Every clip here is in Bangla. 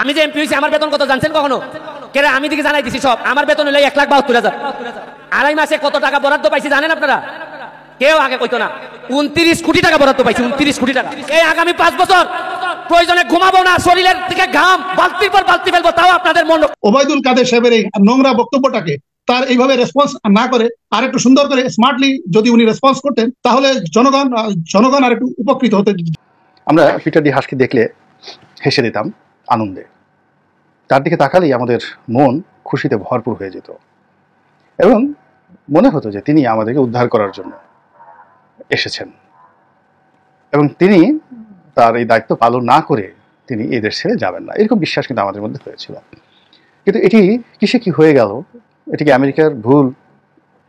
আমি যে এমপি হয়েছি আমার বেতন কত জানছেন কখনো? কেরে আমি দিকে জানাই দিছি সব। আমার বেতন হলো 1,72,000। আড়াই মাসে কত টাকা বরাদ্দ পাইছি জানেন আপনারা? কেউ আগে কইতো না। 29 কোটি টাকা বরাদ্দ পাইছি, 29 কোটি টাকা। এই আগামী 5 বছর প্রয়োজনে ঘুমাবো না, শরীরের থেকে ঘাম বালতির পর বালতি ফেলবো, তাও আপনাদের মন। ওবায়দুল কাদের সাহেবের এই নোংরা বক্তব্যটাকে তার এইভাবে রেসপন্স না করে আর একটু সুন্দর করে স্মার্টলি যদি উনি রেসপন্স করতেন তাহলে জনগণ আর একটু উপকৃত হতে। আমরা পিটার ডি হাসকে দেখলে হেসে দিতাম আনন্দে। তার দিকে তাকালেই আমাদের মন খুশিতে ভরপুর হয়ে যেত এবং মনে হতো যে তিনি আমাদেরকে উদ্ধার করার জন্য এসেছেন এবং তিনি তার এই দায়িত্ব পালন না করে তিনি এই দেশ ছেড়ে যাবেন না, এরকম বিশ্বাস কিন্তু আমাদের মধ্যে হয়েছিল। কিন্তু এটি কিসে কি হয়ে গেল? এটি কি আমেরিকার ভুল,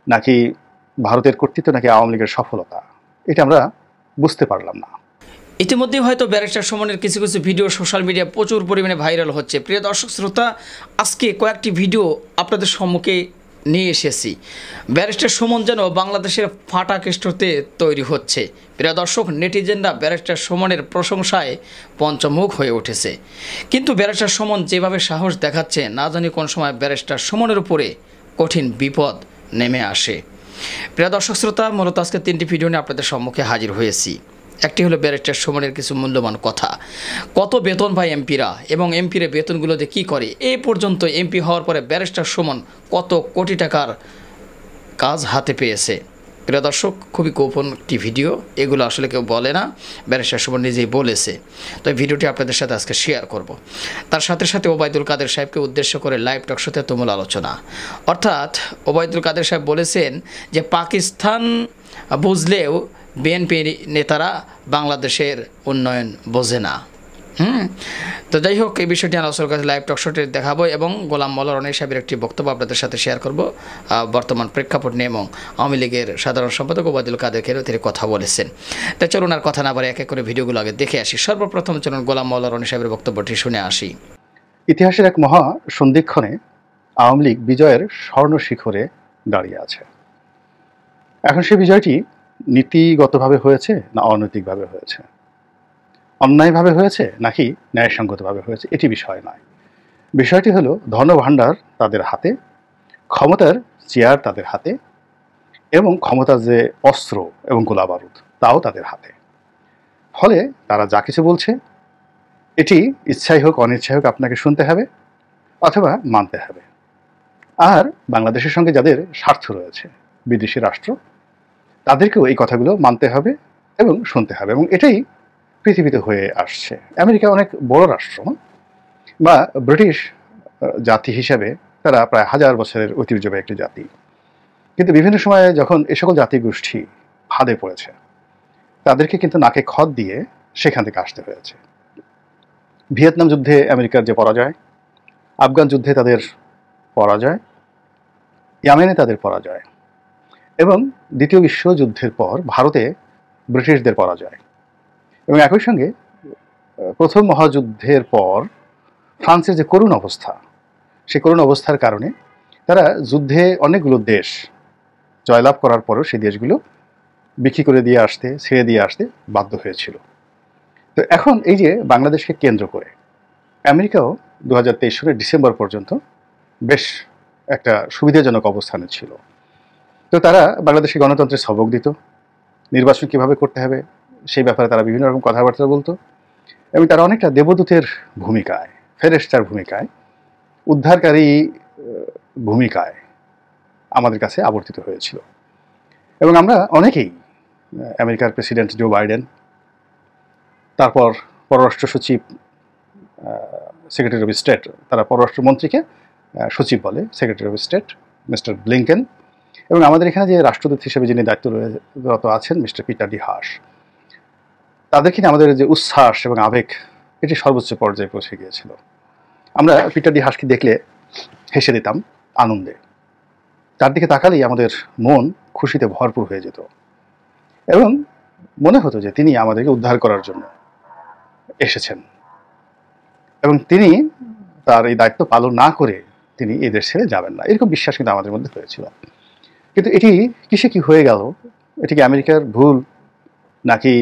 নাকি ভারতের কর্তৃত্ব, নাকি আওয়ামী লীগের সফলতা? এটা আমরা বুঝতে পারলাম না। ইতিমধ্যেই হয়তো ব্যারিস্টার সুমনের কিছু কিছু ভিডিও সোশ্যাল মিডিয়া প্রচুর পরিমাণে ভাইরাল হচ্ছে। প্রিয় দর্শক শ্রোতা, আজকে কয়েকটি ভিডিও আপনাদের সম্মুখে নিয়ে এসেছি। ব্যারিস্টার সুমন যেন বাংলাদেশের ফাটা কেষ্টতে তৈরি হচ্ছে। প্রিয় দর্শক, নেটিজেনরা ব্যারিস্টার সুমনের প্রশংসায় পঞ্চমুখ হয়ে উঠেছে। কিন্তু ব্যারিস্টার সুমন যেভাবে সাহস দেখাচ্ছে, না জানি কোন সময় ব্যারিস্টার সুমনের উপরে কঠিন বিপদ নেমে আসে। প্রিয় দর্শক শ্রোতা, মূলত আজকে 3টি ভিডিও নিয়ে আপনাদের সম্মুখে হাজির হয়েছি। একটি হলো ব্যারিস্টার সুমনের কিছু মূল্যবান কথা, কত বেতন পায় এমপিরা এবং এমপির বেতনগুলোতে কী করে। এই পর্যন্ত এমপি হওয়ার পরে ব্যারিস্টার সুমন কত কোটি টাকার কাজ হাতে পেয়েছে। প্রিয় দর্শক, খুবই গোপন একটি ভিডিও, এগুলো আসলে কেউ বলে না, ব্যারিস্টার সুমন নিজেই বলেছে। তো এই ভিডিওটি আপনাদের সাথে আজকে শেয়ার করব। তার সাথে সাথে ওবায়দুল কাদের সাহেবকে উদ্দেশ্য করে লাইভ টক শোতে তুমুল আলোচনা। অর্থাৎ ওবায়দুল কাদের সাহেব বলেছেন যে পাকিস্তান বুঝলেও বিএনপি নেতারা বাংলাদেশের উন্নয়ন বোঝে না। তো যাই হোক, এই বিষয়টি আলোচনার কাছে লাইভ টক শোতে দেখাবো এবং গোলাম মোল্লা রনি সাহেবের একটি বক্তব্য আপনাদের সাথে শেয়ার করব বর্তমান প্রেক্ষাপট নিয়ে, এবং আওয়ামী লীগের সাধারণ সম্পাদক ওবায়দুল কাদেরকেও তিনি কথা বলেছেন। তাই চলুন আর কথা না বলে এক এক করে ভিডিওগুলো আগে দেখে আসি। সর্বপ্রথম চলুন গোলাম মোল্লা রনি সাহেবের বক্তব্যটি শুনে আসি। ইতিহাসের এক মহা সন্ধিক্ষণে আওয়ামী লীগ বিজয়ের স্বর্ণ শিখরে দাঁড়িয়ে আছে। এখন সেই বিজয়টি নীতিগতভাবে হয়েছে না অনৈতিকভাবে হয়েছে, অন্যায়ভাবে হয়েছে নাকি ন্যায়সঙ্গতভাবে হয়েছে, এটি বিষয় নয়। বিষয়টি হলো ধনভাণ্ডার তাদের হাতে, ক্ষমতার চেয়ার তাদের হাতে, এবং ক্ষমতার যে অস্ত্র এবং গোলাবারুদ তাও তাদের হাতে। ফলে তারা যা কিছু বলছে এটি ইচ্ছাই হোক অনিচ্ছাই হোক আপনাকে শুনতে হবে অথবা মানতে হবে। আর বাংলাদেশের সঙ্গে যাদের স্বার্থ রয়েছে, বিদেশি রাষ্ট্র, তাদেরকেও এই কথাগুলো মানতে হবে এবং শুনতে হবে। এবং এটাই পৃথিবীতে হয়ে আসছে। আমেরিকা অনেক বড় রাষ্ট্র, বা ব্রিটিশ জাতি হিসেবে তারা প্রায় 1000 বছরের ঐতিহ্যবাহী একটি জাতি। কিন্তু বিভিন্ন সময়ে যখন এ সকল জাতিগোষ্ঠী ফাঁদে পড়েছে, তাদেরকে কিন্তু নাকে খত দিয়ে সেখান থেকে আসতে হয়েছে। ভিয়েতনাম যুদ্ধে আমেরিকার যে পরাজয়, আফগান যুদ্ধে তাদের পরাজয়, ইয়েমেনে তাদের পরাজয়, এবং দ্বিতীয় বিশ্বযুদ্ধের পর ভারতে ব্রিটিশদের পরাজয়, এবং একই সঙ্গে প্রথম মহাযুদ্ধের পর ফ্রান্সের যে করুণ অবস্থা, সেই করুণ অবস্থার কারণে তারা যুদ্ধে অনেকগুলো দেশ জয়লাভ করার পরও সেই দেশগুলো বিক্রি করে দিয়ে আসতে, ছেড়ে দিয়ে আসতে বাধ্য হয়েছিল। তো এখন এই যে বাংলাদেশকে কেন্দ্র করে আমেরিকাও 2023 সালের ডিসেম্বর পর্যন্ত বেশ একটা সুবিধাজনক অবস্থানে ছিল। তো তারা বাংলাদেশে গণতন্ত্রের সবক দিত, নির্বাচন কীভাবে করতে হবে সেই ব্যাপারে তারা বিভিন্ন রকম কথাবার্তা বলতো, এবং তারা অনেকটা দেবদূতের ভূমিকায়, ফেরেশতার ভূমিকায়, উদ্ধারকারী ভূমিকায় আমাদের কাছে আবর্তিত হয়েছিল। এবং আমরা অনেকেই আমেরিকার প্রেসিডেন্ট জো বাইডেন, তারপর পররাষ্ট্র সচিব, সেক্রেটারি অফ স্টেট, তারা পররাষ্ট্রমন্ত্রীকে সচিব বলে, secretary of state mister Blinken, এবং আমাদের এখানে যে রাষ্ট্রদূত হিসেবে যিনি দায়িত্বরত আছেন মিস্টার পিটার ডি হাস, তাদেরকে নিয়ে আমাদের যে উচ্ছ্বাস এবং আবেগ এটি সর্বোচ্চ পর্যায়ে পৌঁছে গিয়েছিল। আমরা পিটার ডি হাসকে দেখলে হেসে দিতাম আনন্দে। তার দিকে তাকালেই আমাদের মন খুশিতে ভরপুর হয়ে যেত এবং মনে হতো যে তিনি আমাদেরকে উদ্ধার করার জন্য এসেছেন এবং তিনি তার এই দায়িত্ব পালন না করে তিনি এই দেশ ছেড়ে যাবেন না, এরকম বিশ্বাস কিন্তু আমাদের মধ্যে হয়েছিল। কিন্তু এটি কিসে কি হয়ে গেল? এটি কি আমেরিকার ভুল, নাকি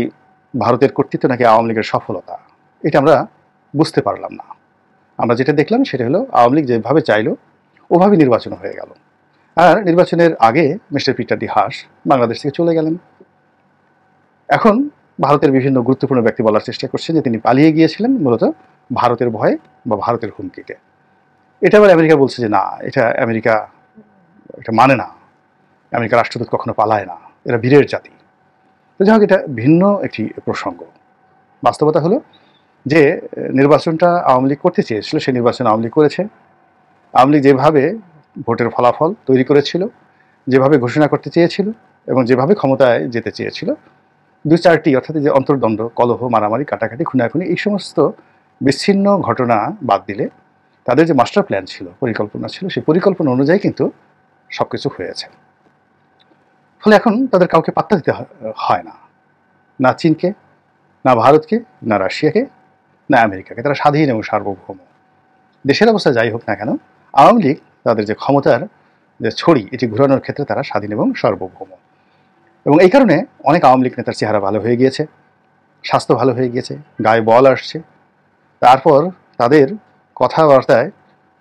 ভারতের কর্তৃত্ব, নাকি আওয়ামী লীগের সফলতা? এটা আমরা বুঝতে পারলাম না। আমরা যেটা দেখলাম সেটা হলো আওয়ামী লীগ যেভাবে চাইলো ওভাবে নির্বাচন হয়ে গেল। আর নির্বাচনের আগে mister Peter D Haas Bangladesh থেকে চলে গেলেন। এখন ভারতের বিভিন্ন গুরুত্বপূর্ণ ব্যক্তি বলার চেষ্টা করছেন যে তিনি পালিয়ে গিয়েছিলেন মূলত ভারতের ভয়ে বা ভারতের হুমকিতে। এটা আবার আমেরিকা বলছে যে না, এটা আমেরিকা এটা মানে না, আমেরিকা রাষ্ট্রদূত কখনো পালায় না, এরা বীরের জাতি। তো যাই হোক, এটা ভিন্ন একটি প্রসঙ্গ। বাস্তবতা হলো যে নির্বাচনটা আওয়ামী লীগ করতে চেয়েছিল, সেই নির্বাচন আওয়ামী লীগ করেছে। আওয়ামী লীগ যেভাবে ভোটের ফলাফল তৈরি করেছিল, যেভাবে ঘোষণা করতে চেয়েছিল এবং যেভাবে ক্ষমতায় যেতে চেয়েছিল, 2-4টি অর্থাৎ যে অন্তর্দ্বন্দ্ব, কলহ, মারামারি, কাটাকাটি, খুনাখুনি, এই সমস্ত বিচ্ছিন্ন ঘটনা বাদ দিলে তাদের যে মাস্টার প্ল্যান ছিল, পরিকল্পনা ছিল, সেই পরিকল্পনা অনুযায়ী কিন্তু সব কিছু হয়েছে। ফলে এখন তাদের কাউকে পাত্তা দিতে হয় না, না চীনকে, না ভারতকে, না রাশিয়াকে, না আমেরিকাকে। তারা স্বাধীন এবং সার্বভৌম। দেশের অবস্থা যাই হোক না কেন, আওয়ামী লীগ তাদের যে ক্ষমতার যে ছড়ি, এটি ঘোরানোর ক্ষেত্রে তারা স্বাধীন এবং সার্বভৌম। এবং এই কারণে অনেক আওয়ামী লীগ নেতার চেহারা ভালো হয়ে গিয়েছে, স্বাস্থ্য ভালো হয়ে গিয়েছে, গায়ে বল আসছে, তারপর তাদের কথাবার্তায়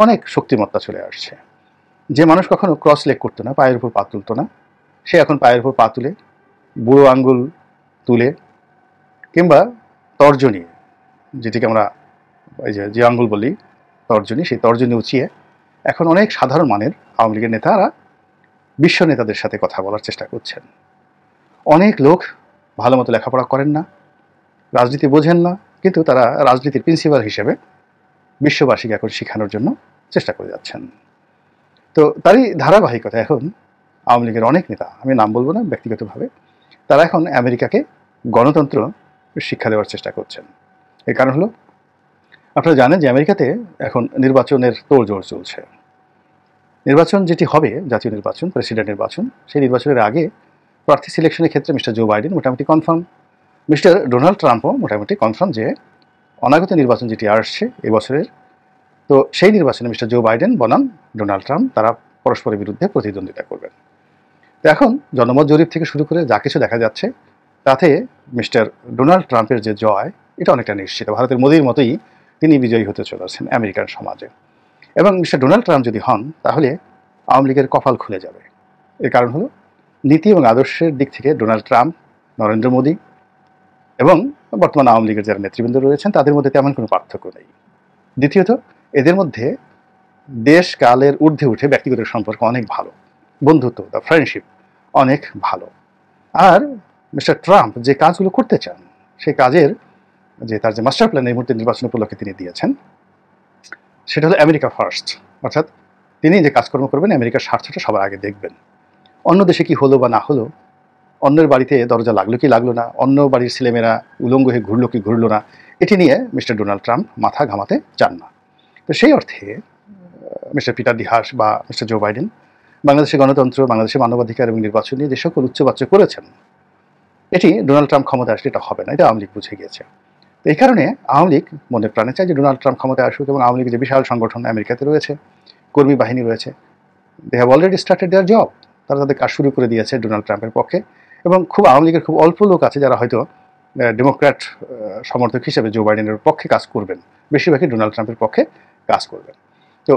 অনেক শক্তিমত্তা চলে আসছে। যে মানুষ কখনো ক্রস লেগ করতো না, পায়ের উপর পা তুলতো না, সে এখন পায়ের উপর পা তুলে, বুড়ো আঙ্গুল তুলে, কিংবা তর্জনী, যেটিকে আমরা এই যে আঙ্গুল বলি তর্জনী, সেই তর্জনী উঁচিয়ে এখন অনেক সাধারণ মানের আওয়ামী লীগের নেতারা বিশ্ব নেতাদের সাথে কথা বলার চেষ্টা করছেন। অনেক লোক ভালো মতো লেখাপড়া করেন না, রাজনীতি বোঝেন না, কিন্তু তারা রাজনীতির প্রিন্সিপাল হিসেবে বিশ্ববাসীকে এখন শেখানোর জন্য চেষ্টা করে যাচ্ছেন। তো তারই ধারাবাহিকতা এখন আওয়ামী লীগের অনেক নেতা, আমি নাম বলবো না ব্যক্তিগতভাবে, তারা এখন আমেরিকাকে গণতন্ত্র শিক্ষা দেওয়ার চেষ্টা করছেন। এর কারণ হলো, আপনারা জানেন যে আমেরিকাতে এখন নির্বাচনের তোড়জোড় চলছে। নির্বাচন যেটি হবে, জাতীয় নির্বাচন, প্রেসিডেন্ট নির্বাচন, সেই নির্বাচনের আগে প্রার্থী সিলেকশনের ক্ষেত্রে মিস্টার জো বাইডেন মোটামুটি কনফার্ম, মিস্টার ডোনাল্ড ট্রাম্পও মোটামুটি কনফার্ম যে অনাগত নির্বাচন যেটি আসছে এবছরের, তো সেই নির্বাচনে মিস্টার জো বাইডেন বনাম ডোনাল্ড ট্রাম্প তারা পরস্পরের বিরুদ্ধে প্রতিদ্বন্দ্বিতা করবেন। তো এখন জনমত জরিপ থেকে শুরু করে যা কিছু দেখা যাচ্ছে, তাতে মিস্টার ডোনাল্ড ট্রাম্পের যে জয়, এটা অনেকটা নিশ্চিত। ভারতের মোদির মতোই তিনি বিজয়ী হতে চলেছেন আমেরিকান সমাজে। এবং মিস্টার ডোনাল্ড ট্রাম্প যদি হন, তাহলে আওয়ামী লীগের কপাল খুলে যাবে। এর কারণ হলো, নীতি এবং আদর্শের দিক থেকে ডোনাল্ড ট্রাম্প, নরেন্দ্র মোদী এবং বর্তমান আওয়ামী লীগের যারা নেতৃবৃন্দ রয়েছেন, তাদের মধ্যে তেমন কোনো পার্থক্য নেই। দ্বিতীয়ত, এদের মধ্যে দেশ কালের ঊর্ধ্বে উঠে ব্যক্তিগত সম্পর্ক অনেক ভালো, বন্ধুত্ব, দ্য ফ্রেন্ডশিপ অনেক ভালো। আর মিস্টার ট্রাম্প যে কাজগুলো করতে চান, সেই কাজের যে তার যে মাস্টার প্ল্যান এই মুহূর্তে নির্বাচন উপলক্ষে তিনি দিয়েছেন, সেটা হলো আমেরিকা ফার্স্ট। অর্থাৎ তিনি যে কাজকর্ম করবেন, আমেরিকার স্বার্থটা সবার আগে দেখবেন। অন্য দেশে কি হলো বা না হলো, অন্যের বাড়িতে দরজা লাগলো কি লাগলো না, অন্য বাড়ির ছেলেমেয়েরা উলঙ্গ হয়ে ঘুরলো কি ঘুরলো না, এটি নিয়ে মিস্টার ডোনাল্ড ট্রাম্প মাথা ঘামাতে চান না। তো সেই অর্থে মিস্টার পিটার ডি হাস বা মিস্টার জো বাইডেন বাংলাদেশের গণতন্ত্র, বাংলাদেশের মানবাধিকার এবং নির্বাচন নিয়ে যে সকল উচ্চবাচ্য করেছেন, এটি ডোনাল্ড ট্রাম্প ক্ষমতা আসলে এটা হবে না, এটা আওয়ামী লীগ বুঝে গিয়েছে। তো এই কারণে আওয়ামী লীগ মনে প্রাণে চায় যে ডোনাল্ড ট্রাম্প ক্ষমতায় আসুক, এবং আওয়ামী লীগের যে বিশাল সংগঠন আমেরিকাতে রয়েছে, কর্মী বাহিনী রয়েছে, they have already started their job, তারা তাদের কাজ শুরু করে দিয়েছে ডোনাল্ড ট্রাম্পের পক্ষে। এবং খুব আওয়ামী লীগের খুব অল্প লোক আছে যারা হয়তো ডেমোক্র্যাট সমর্থক হিসেবে জো বাইডেনের পক্ষে কাজ করবেন, বেশিরভাগই ডোনাল্ড ট্রাম্পের পক্ষে কাজ করবেন। তো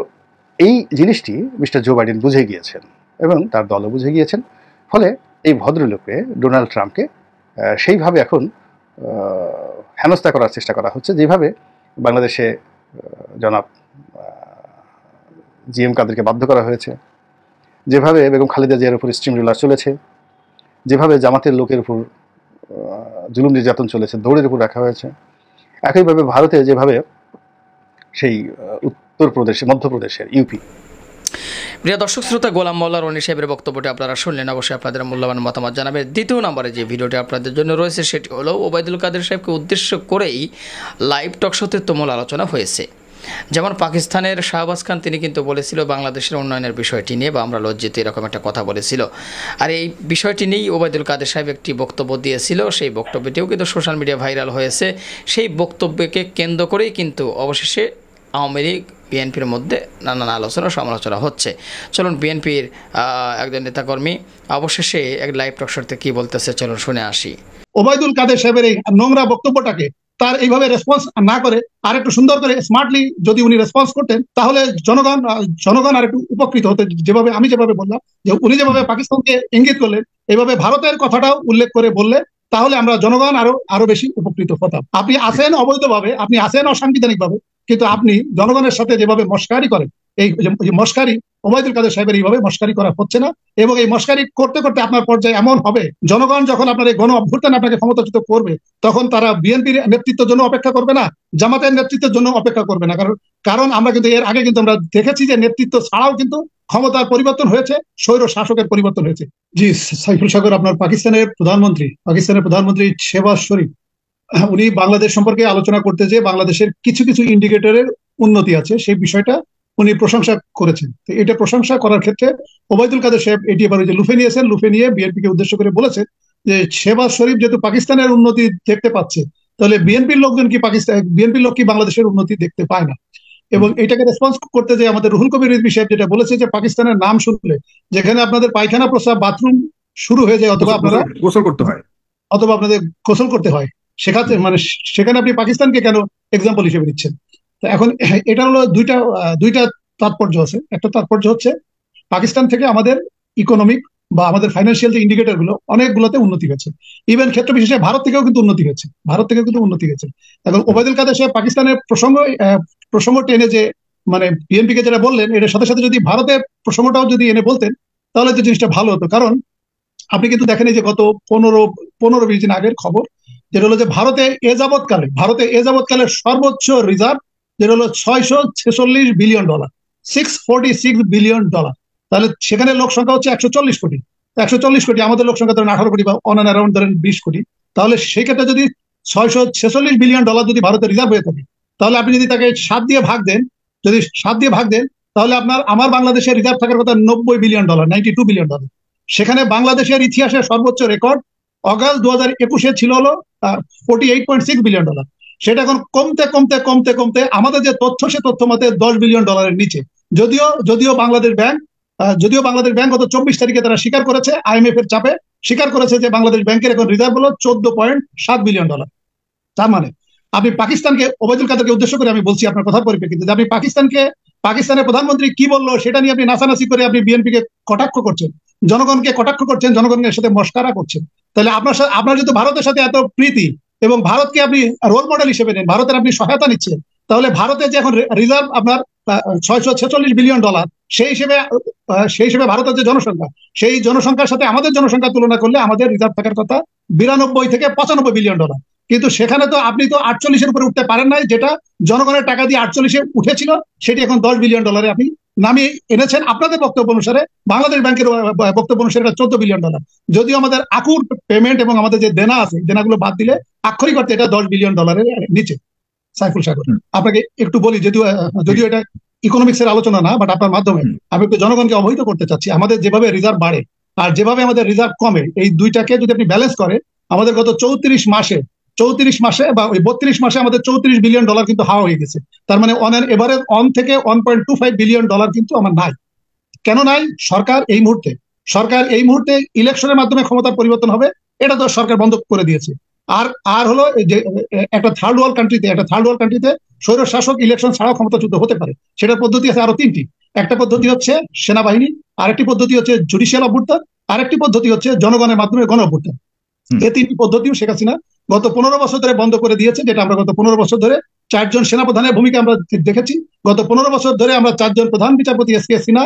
এই জিনিসটি মিস্টার জো বাইডেন বুঝে গিয়েছেন এবং তার দলও বুঝে গিয়েছেন। ফলে এই ভদ্রলোককে, ডোনাল্ড ট্রাম্পকে সেইভাবে এখন হেনস্থা করার চেষ্টা করা হচ্ছে, যেভাবে বাংলাদেশে জনাব জিএম কাদেরকে বাধ্য করা হয়েছে, যেভাবে বেগম খালেদা জিয়ার উপর স্টিম রোলার চলেছে, যেভাবে জামাতের লোকের উপর জুলুম নির্যাতন চলেছে, দৌড়ের উপর রাখা হয়েছে। একইভাবে ভারতে যেভাবে সেই উত্তরপ্রদেশে, মধ্যপ্রদেশের ইউপি। প্রিয় দর্শক শ্রোতা, গোলাম মোল্লা রনি সাহেবের বক্তব্যটি আপনারা শুনলেন। অবশ্যই আপনাদের মূল্যবান মতামত জানাবেন। দ্বিতীয় নম্বরে যে ভিডিওটি আপনাদের জন্য রয়েছে, সেটি হলো ওবায়দুল কাদের সাহেবকে উদ্দেশ্য করেই লাইভ টক শোতে তুমুল আলোচনা হয়েছে। যেমন পাকিস্তানের শাহবাজ খান, তিনি কিন্তু বলেছিল বাংলাদেশের উন্নয়নের বিষয়টি নিয়ে, বা আমরা লজ্জিত, এরকম একটা কথা বলেছিল। আর এই বিষয়টি নিয়েই ওবায়দুল কাদের সাহেব একটি বক্তব্য দিয়েছিল। সেই বক্তব্যটিও কিন্তু সোশ্যাল মিডিয়া ভাইরাল হয়েছে। সেই বক্তব্যকে কেন্দ্র করেই কিন্তু অবশেষে আওয়ামী লীগ, বিএনপির মধ্যে নানান আলোচনা সমালোচনা হচ্ছে। চলুন বিএনপির একজন নেতাকর্মী অবশেষে এক লাইভ টক শোতে কী বলতেছে, চলুন শুনে আসি। ওবায়দুল কাদের সাহেবের এই নোংরা বক্তব্যটাকে তার এইভাবে রেসপন্স না করে আর একটু সুন্দর করে স্মার্টলি যদি উনি রেসপন্স করতেন, তাহলে জনগণ আর একটু উপকৃত হতে। যেভাবে আমি যেভাবে বললাম যে উনি যেভাবে পাকিস্তানকে ইঙ্গিত করলেন, এইভাবে ভারতের কথাটাও উল্লেখ করে বললে তাহলে আমরা জনগণ আরো বেশি উপকৃত হতাম। আপনি আসেন অবৈধভাবে, আপনি আসেন অসাংবিধানিক ভাবে, কিন্তু আপনি জনগণের সাথে যেভাবে মস্কারি করেন, এই মস্কারি ওবায়দুল কাদের সাহেবের এইভাবে মস্কারি করা হচ্ছে না। এবং এই মস্কারি করতে করতে আপনার পর্যায়ে এমন হবে, জনগণ যখন আপনার এই গণ অভ্যুত্থান আপনাকে ক্ষমতাচ্যুত করবে, তখন তারা বিএনপির নেতৃত্বের জন্য অপেক্ষা করবে না, জামাতের নেতৃত্বের জন্য অপেক্ষা করবে না। কারণ আমরা কিন্তু এর আগে কিন্তু আমরা দেখেছি যে নেতৃত্ব ছাড়াও কিন্তু ক্ষমতার পরিবর্তন হয়েছে, স্বৈর শাসকের পরিবর্তন হয়েছে। জি সাইফুল সাগর, আপনার পাকিস্তানের প্রধানমন্ত্রী শেহবাজ শরীফ উনি বাংলাদেশ সম্পর্কে আলোচনা করতে যে বাংলাদেশের কিছু কিছু ইন্ডিকেটরের উন্নতি আছে সেই বিষয়টা উনি প্রশংসা করেছেন। তো এটা প্রশংসা করার ক্ষেত্রে ওবায়দুল কাদের সাহেব এটি এবার লুফে নিয়ে বিএনপিকে উদ্দেশ্য করে বলেছে যে শেহবাজ শরীফ যেহেতু পাকিস্তানের উন্নতি দেখতে পাচ্ছে, তাহলে বিএনপির লোক কি বাংলাদেশের উন্নতি দেখতে পায় না। এবং এটাকে রেসপন্স করতে যে আমাদের রুহুল কবির রিজভী সাহেব যেটা বলেছে যে পাকিস্তানের নাম শুনলে যেখানে আপনাদের পায়খানা প্রস্রাব বাথরুম শুরু হয়ে যায় অথবা আপনারা গোসল করতে হয় অথবা আপনাদের গোসল করতে হয়, সেখানে আপনি পাকিস্তানকে কেন এক্সাম্পল হিসেবে নিচ্ছেন? তো এখন এটা হলো দুইটা তাৎপর্য আছে। একটা তাৎপর্য হচ্ছে পাকিস্তান থেকে আমাদের ইকোনমিক বা আমাদের ফাইন্যান্সিয়াল যে ইন্ডিকেটর গুলো অনেকগুলোতে উন্নতি হয়েছে। ইভেন ক্ষেত্র বিশেষে ভারত থেকেও কিন্তু উন্নতি হয়েছে। এখন ওবায়দুল কাদের সাহেব পাকিস্তানের প্রসঙ্গ টেনে যে মানে বিএনপি কে যেটা বললেন, এটার সাথে সাথে যদি ভারতের প্রসঙ্গটাও যদি এনে বলতেন তাহলে তো জিনিসটা ভালো হতো। কারণ আপনি কিন্তু দেখেন যে গত 15-20 দিন আগের খবর যেটা হলো যে ভারতে এ যাবৎকালে সর্বোচ্চ রিজার্ভ যেটা হলো $646 বিলিয়ন, $646 বিলিয়ন। তাহলে সেখানে লোক সংখ্যা হচ্ছে 140 কোটি। 140 কোটি, আমাদের লোক সংখ্যা ধরেন 18 কোটি বা অন অ্যান্ড অ্যারাউন্ড ধরেন 20 কোটি। তাহলে সেই ক্ষেত্রে যদি $646 বিলিয়ন যদি ভারতের রিজার্ভ হয়ে থাকে, তাহলে আপনি যদি তাকে 7 দিয়ে ভাগ দেন, তাহলে আমার বাংলাদেশের রিজার্ভ থাকার কথা $90 বিলিয়ন, $92 বিলিয়ন। সেখানে বাংলাদেশের ইতিহাসের সর্বোচ্চ রেকর্ড অগাস্ট 2021 ছিল হলো $48.6 বিলিয়ন। সেটা এখন কমতে আমাদের যে তথ্য সে তথ্য মতে $10 বিলিয়ন নিচে। যদিও বাংলাদেশ ব্যাংক গত 24 তারিখে তারা স্বীকার করেছে, IMF এর চাপে স্বীকার করেছে যে বাংলাদেশ ব্যাংকের এখন রিজার্ভ হলো $14.7 বিলিয়ন। তার মানে আপনি পাকিস্তানকে, ওবায়দুল কাদেরকে উদ্দেশ্য করে আমি বলছি আপনার কথার পরিপ্রেক্ষিতে, যে আপনি পাকিস্তানের প্রধানমন্ত্রী কি বললো সেটা নিয়ে আপনি নাচানাচি করে আপনি বিএনপিকে কটাক্ষ করছেন, জনগণকে কটাক্ষ করছেন, জনগণের সাথে মস্কারা করছেন। তাহলে আপনার যেহেতু ভারতের সাথে এত প্রীতি এবং ভারতকে আপনি রোল মডেল হিসেবে নেন, ভারতের আপনি সহায়তা নিচ্ছেন, তাহলে ভারতের যে এখন রিজার্ভ আপনার $646 বিলিয়ন, সেই হিসেবে ভারতের যে জনসংখ্যা, সেই জনসংখ্যার সাথে আমাদের জনসংখ্যা তুলনা করলে আমাদের রিজার্ভ থাকার কথা $92 থেকে $95 বিলিয়ন। কিন্তু সেখানে তো আপনি তো 48-এর উপরে উঠতে পারেন নাই, যেটা জনগণের টাকা দিয়ে 48-এ উঠেছিল, সেটি এখন $10 বিলিয়ন আপনি নামিয়ে এনেছেন আপনাদের বক্তব্য অনুসারে। বাংলাদেশ ব্যাংকের বক্তব্য অনুসারে এটা $14 বিলিয়ন। যদিও আমাদের আকুর পেমেন্ট এবং আমাদের যে দেনা আছে, দেনাগুলো বাদ দিলে আক্ষরিক অর্থে এটা $10 বিলিয়ন নিচে। সাইফুল সাগর, আপনাকে একটু বলি, যদিও এটা ইকোনমিক্স এর আলোচনা না, বাট আপনার মাধ্যমে আমি একটু জনগণকে অবহিত করতে চাচ্ছি। আমাদের যেভাবে রিজার্ভ বাড়ে আর যেভাবে আমাদের রিজার্ভ কমে, এই দুইটাকে যদি আপনি ব্যালেন্স করে, আমাদের গত 34 মাসে বা ওই 32 মাসে আমাদের $34 বিলিয়ন কিন্তু হাওয়া হয়ে গেছে। তার মানে অন এভারেজ থেকে $1.25 বিলিয়ন কিন্তু আমার নাই। কেন নাই? সরকার এই মুহূর্তে ইলেকশনের মাধ্যমে ক্ষমতার পরিবর্তন হবে, এটা তো সরকার বন্ধ করে দিয়েছে। আর হলো যে একটা থার্ড ওয়ার্ল্ড কান্ট্রিতে স্বৈর শাসক ইলেকশন ছাড়াও ক্ষমতাচ্যুত হতে পারে। সেটার পদ্ধতি আছে আরো 3টি। একটা পদ্ধতি হচ্ছে সেনাবাহিনী, আরেকটি পদ্ধতি হচ্ছে জুডিশিয়াল অভ্যুত্থান, আরেকটি পদ্ধতি হচ্ছে জনগণের মাধ্যমে গণ অভ্যুত্থান। এই 3টি পদ্ধতিও শেখ হাসিনা গত 15 বছর ধরে বন্ধ করে দিয়েছে, যেটা আমরা গত 15 বছর ধরে 4 জন সেনাপ্রধানের ভূমিকা আমরা দেখেছি। গত 15 বছর ধরে আমরা 4 জন প্রধান বিচারপতি SK সিনহা,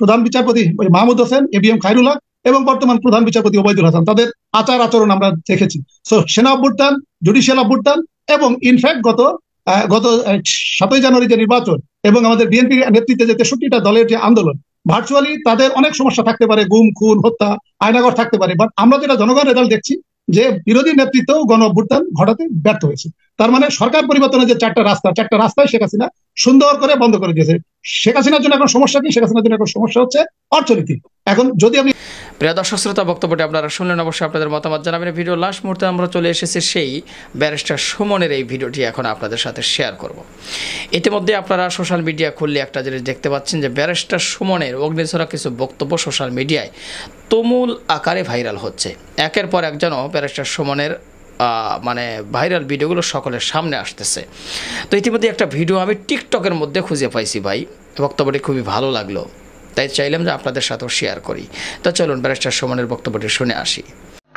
প্রধান বিচারপতি মাহমুদ হোসেন, ABM খায়রুল্লাহ এবং বর্তমান প্রধান বিচারপতি ওবায়দুল হাসান, তাদের আচরণ আমরা দেখেছি। সো সেনা অভ্যুত্থান, জুডিশিয়াল অভ্যুত্থান এবং ইনফ্যাক্ট গত 7ই জানুয়ারি যে নির্বাচন এবং আমাদের বিএনপি নেতৃত্বে যে 63টা দলের যে আন্দোলন, ভার্চুয়ালি তাদের অনেক সমস্যা থাকতে পারে, গুম খুন হত্যা আয়নাগর থাকতে পারে, বাট আমরা যেটা জনগণ রেজাল্ট দেখছি যে বিরোধী নেতৃত্ব গণ অভ্যুত্থান ঘটাতে ব্যর্থ হয়েছে। তার মানে সরকার পরিবর্তনের যে 4টা রাস্তায় শেখ হাসিনা সুন্দর করে বন্ধ করে দিয়েছে। শেখ হাসিনার জন্য এখন সমস্যা কি? শেখ হাসিনার জন্য এখন সমস্যা হচ্ছে অর্থনীতি। এখন যদি আপনি প্রিয় দর্শক শ্রোতা, বক্তব্যটি আপনারা শুনলেন, অবশ্যই আপনাদের মতামত জানাবেন। ভিডিও লাস্ট মুহূর্তে আমরা চলে এসেছি সেই ব্যারিস্টার সুমনের এই ভিডিওটি এখন আপনাদের সাথে শেয়ার করব। ইতিমধ্যে আপনারা সোশ্যাল মিডিয়া খুললে একটা জিনিস দেখতে পাচ্ছেন যে ব্যারিস্টার সুমনের অগ্নিছড়া কিছু বক্তব্য সোশ্যাল মিডিয়ায় তুমুল আকারে ভাইরাল হচ্ছে। একের পর এক যেন ব্যারিস্টার সুমনের মানে ভাইরাল ভিডিওগুলো সকলের সামনে আসতেছে। তো ইতিমধ্যে একটা ভিডিও আমি টিকটকের মধ্যে খুঁজে পাইছি ভাই, বক্তব্যটি খুবই ভালো লাগলো, তাই চাইলাম যে আপনাদের সাথেও শেয়ার করি। তো চলুন ব্যারিস্টার সুমনের বক্তব্যটি শুনে আসি।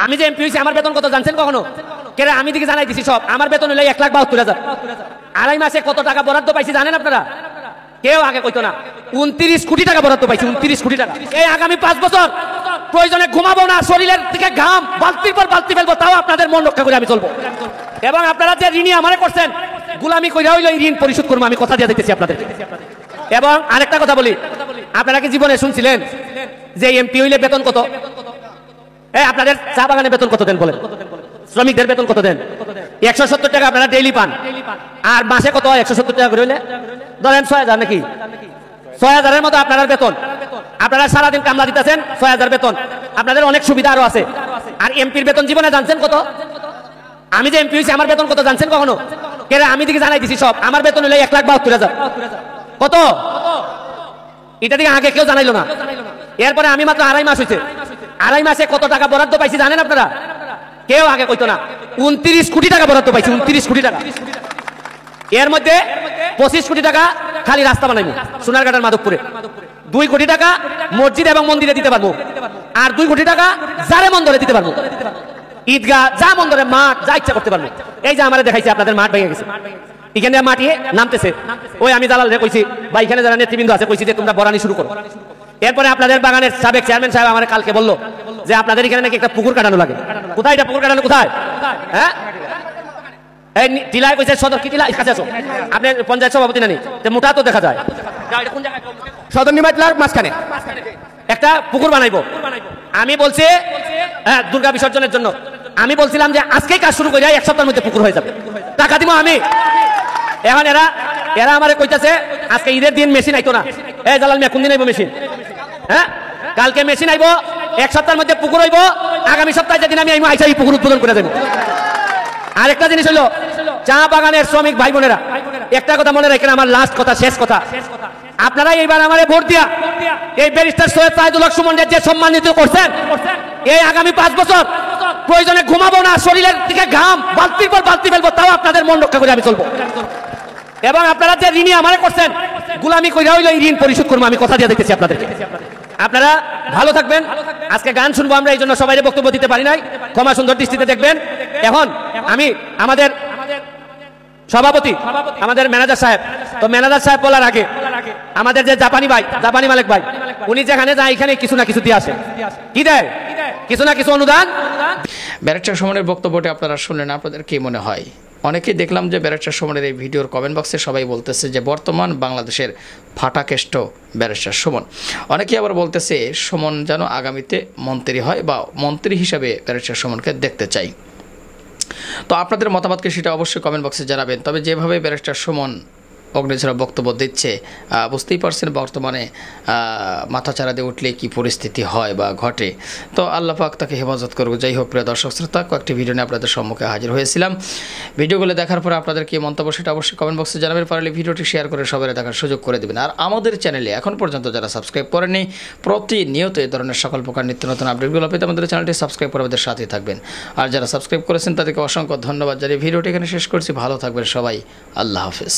আমি যে এমপি হয়েছি আমার বেতন কত জানছেন কখনো? কেন আমি দিকে জানাই দিছি সব। আমার বেতন হলো 1,72,000। আড়াই মাসে কত টাকা বরাদ্দ পাইছি জানেন আপনারা? কেউ আগে কইতো না। 29 কোটি টাকা বরাদ্দ পাইছি, 29 কোটি টাকা। এই আগামী 5 বছর প্রয়োজনে ঘুমাবো না, শরীরের থেকে ঘাম বালতির পর বালতি ফেলবো, তাও আপনাদের মন রক্ষা করে আমি চলবো। এবং আপনারা যে ঋণী আমারে করছেন, গুলামি কইরা হইলো এই ঋণ পরিশোধ করবো, আমি কথা দিয়ে দিতেছি আপনাদের। এবং আরেকটা কথা বলি, আপনারা কি জীবনে শুনছিলেন যে এমপি হইলে বেতন কত? আপনাদের চা বাগানে বেতন কত দেন বলেন? শ্রমিকদের বেতন কত দেন? 170 টাকা আপনারা ডেইলি পান। আর মাসে কত হয়? 170 টাকা করে হইলে ধরেন 6,000 নাকি? 6,000-এর মতো আপনারা বেতন। আপনারা সারাদিন কামলা দিতেছেন, 6,000 বেতন। আপনাদের অনেক সুবিধা আরো আছে। আর এমপির বেতন জীবনে জানছেন কত? আমি যে এমপি হয়েছি আমার বেতন কত জানছেন কখনো? কেন আমি দিকে জানাই দিছি সব। আমার বেতন হলো 1,72,000। কত? এটা দিকে আগে কেউ জানাইলো না। এরপরে আমি মাত্র আড়াই মাস হয়েছে। আড়াই মাসে কত টাকা বরাদ্দ পাইছি জানেন আপনারা? কেউ আগে কইতো না। 29 কোটি টাকা বরাদ্দ পাইছি, 29 কোটি টাকা। এর মধ্যে 25 কোটি টাকা খালি রাস্তা বানাইবো সোনারঘাটের মাধবপুরে। 2 কোটি টাকা মসজিদ এবং মন্দিরে দিতে পারবো। আর 2 কোটি টাকা যারে মন্দিরে দিতে পারবো। ঈদগাহ, যা মন্দিরে, মাঠ, যা ইচ্ছা করতে পারবো। এই যে আমারে দেখাইছে আপনাদের মাঠ ভেঙে গেছে, এখানে মাটিয়ে নামতেছে। ওই আমি দালাল রে কইছি, বা এখানে যারা নেতৃবৃন্দ আছে কইছি যে তোমরা বরানি শুরু করো। এরপরে আপনাদের বাগানের সাবেক চেয়ারম্যান সাহেব আমার কালকে বললো যে আপনাদের এখানে নাকি একটা পুকুর কাটানো লাগে। কোথায় এটা পুকুর কাটানো? কোথায়? হ্যাঁ, এই টিলায় কইছে সদর কি টিলা কাছে আছো? আপনি পঞ্চায়েত সভাপতি নানি, মোটা তো দেখা যায়। সদর নিমাতলার মাঝখানে একটা পুকুর বানাইবো। আমি বলছি হ্যাঁ দুর্গা বিসর্জনের জন্য। আমি বলছিলাম যে আজকেই কাজ শুরু করে 1 সপ্তাহের মধ্যে পুকুর হয়ে যাবে, টাকা দিব আমি। এখন এরা আমারে কইতাছে আজকে ঈদের দিন মেশিন আইতো না। এই জালাল মিয়া কোন দিন আইবো মেশিন? হ্যাঁ, কালকে মেশিন আইবো, 1 সপ্তাহের মধ্যে পুকুর হইবো। আগামী সপ্তাহে যেদিন আমি আইবো আইসা এই পুকুর উদ্বোধন করে দেবো। আরেকটা জিনিস হলো, চা বাগানের শ্রমিক ভাই বোনেরা, একটা কথা মনে রাখেন, আমার লাস্ট কথা, শেষ কথা। আপনারা এইবার আমারে ভোট দিয়া এই ব্যারিস্টার সৈয়দ সাইদুল হক সুমনকে যে সম্মানিত করছেন, এই আগামী 5 বছর প্রয়োজনে ঘুমাবো না, শরীরের থেকে ঘাম বালতির পর বালতি ফেলবো, তাও আপনাদের মন রক্ষা করে আমি চলবো। এবং আপনারা যে ঋণী আমারে করছেন, গুলামি কইরা হইলো এই ঋণ পরিশোধ করবো, আমি কথা দিয়ে দিতেছি আপনাদের। আপনারা ভালো থাকবেন। আজকে গান শুনবো আমরা, এই জন্য সবাই বক্তব্য দিতে পারি নাই, ক্ষমা সুন্দর দৃষ্টিতে দেখবেন। এখন আমি আমাদের সভাপতি, আমাদের ম্যানেজার সাহেব, তো ম্যানেজার সাহেব বলার আগে আমাদের যে জাপানি ভাই, জাপানি মালিক ভাই, উনি যেখানে যায় এখানে কিছু না কিছু দিয়ে আসে। কি দেয়? কিছু না কিছু অনুদান। ব্যারিস্টার সুমনের বক্তব্যটি আপনারা শুনলেন, আপনাদের কি মনে হয়? অনেকেই দেখলাম যে ব্যারিস্টার সুমনের এই ভিডিওর কমেন্ট বক্সে সবাই বলতেছে যে বর্তমান বাংলাদেশের ফাটাকেষ্ট ব্যারিস্টার সুমন। অনেকেই আবার বলতেছে সুমন যেন আগামীতে মন্ত্রী হয়, বা মন্ত্রী হিসাবে ব্যারিস্টার সুমনকে দেখতে চাই। তো আপনাদের মতামতকে সেটা অবশ্যই কমেন্ট বক্সে জানাবেন। তবে যেভাবে ব্যারিস্টার সুমন অগ্নিঝরা বক্তব্য দিচ্ছে, বুঝতেই পারছেন বর্তমানে মাথাচাড়া দিয়ে উঠলে কি পরিস্থিতি হয় বা ঘটে। তো আল্লাহ পাক তাকে হেফাজত করুক। যাই হোক, প্রিয় দর্শক শ্রোতা, কয়েকটি ভিডিও নিয়ে আপনাদের সম্মুখে হাজির হয়েছিলাম। ভিডিওগুলো দেখার পরে আপনাদের কি মন্তব্য সেটা অবশ্যই কমেন্ট বক্সে জানাবেন। পারলে ভিডিওটি শেয়ার করে সবাই দেখার সুযোগ করে দেবেন। আর আমাদের চ্যানেলে এখন পর্যন্ত যারা সাবস্ক্রাইব করেননি, প্রতিনিয়ত এই ধরনের সকল প্রকার নিত্য নতুন আপডেটগুলো পেতে আমাদের চ্যানেলটি সাবস্ক্রাইব করে আমাদের সাথেই থাকবেন। আর যারা সাবস্ক্রাইব করেছেন তাদেরকে অসংখ্য ধন্যবাদ জানিয়ে ভিডিওটি এখানে শেষ করছি। ভালো থাকবেন সবাই, আল্লাহ হাফেজ।